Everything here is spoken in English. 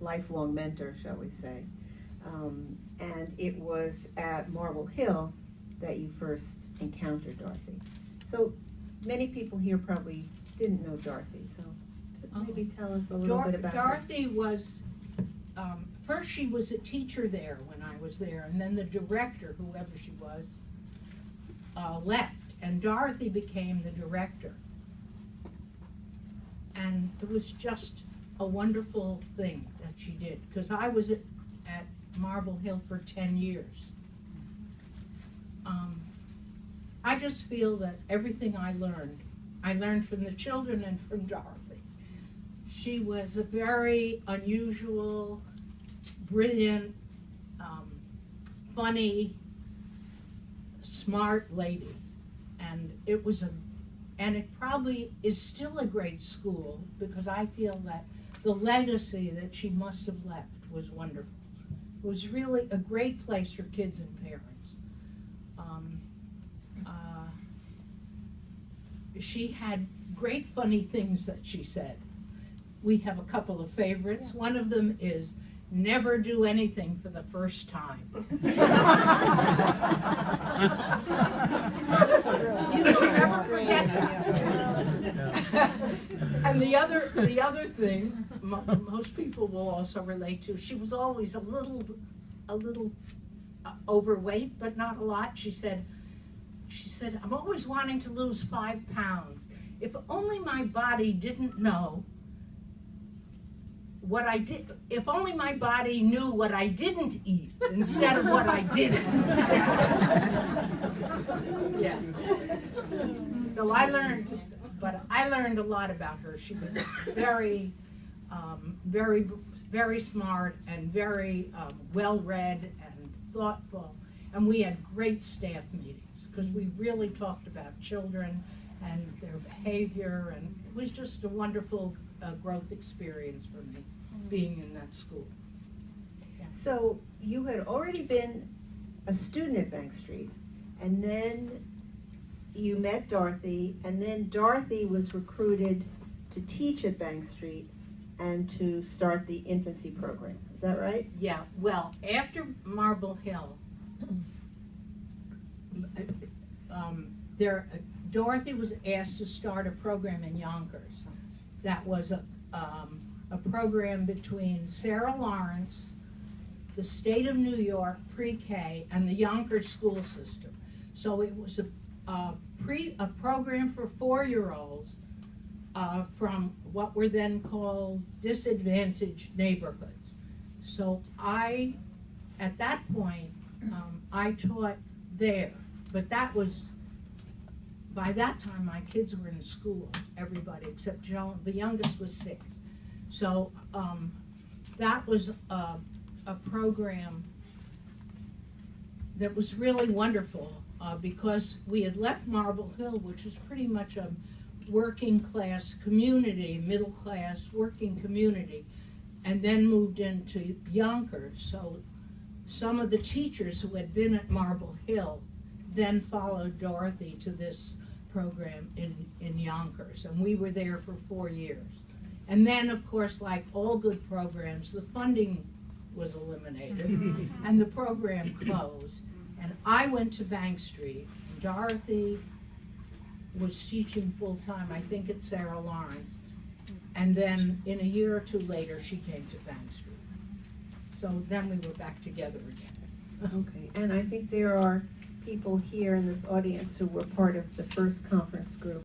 lifelong mentor, shall we say. And it was at Marble Hill that you first encountered Dorothy. So many people here probably didn't know Dorothy, so maybe tell us a little bit about Dorothy was, first she was a teacher there when I was there, and then the director, whoever she was, left, and Dorothy became the director. And it was just a wonderful thing that she did, because I was at Marble Hill for 10 years. I just feel that everything I learned from the children and from Dorothy. She was a very unusual, brilliant, funny, smart lady. And it probably is still a great school, because I feel that the legacy that she must have left was wonderful. It was really a great place for kids and parents. She had great funny things that she said. We have a couple of favorites. One of them is, never do anything for the first time. You will never forget that. And the other thing, most people will also relate to, she was always a little overweight, but not a lot. She said, I'm always wanting to lose 5 pounds. If only my body didn't know what I did, if only my body knew what I didn't eat instead of what I did eat. Yeah. So I learned a lot about her. She was very, very smart and very well-read and thoughtful. And we had great staff meetings, because we really talked about children and their behavior, and it was just a wonderful growth experience for me, being in that school. Yeah. So you had already been a student at Bank Street, and then you met Dorothy, and then Dorothy was recruited to teach at Bank Street and to start the infancy program. Is that right? Yeah, well, after Marble Hill, Dorothy was asked to start a program in Yonkers. That was a program between Sarah Lawrence, the state of New York pre-K, and the Yonkers school system. So it was a program for 4-year-olds from what were then called disadvantaged neighborhoods. So at that point, I taught there, but that was, by that time my kids were in school, everybody except Joan, the youngest was 6. So that was a program that was really wonderful, because we had left Marble Hill, which was pretty much a working class community, middle class working community, and then moved into Yonkers. So some of the teachers who had been at Marble Hill then followed Dorothy to this program in Yonkers, and we were there for 4 years. And then, of course, like all good programs, the funding was eliminated and the program closed. And I went to Bank Street, and Dorothy was teaching full-time, I think at Sarah Lawrence. And then in a year or two later, she came to Bank Street. So then we were back together again. Okay, and I think there are people here in this audience who were part of the first conference group.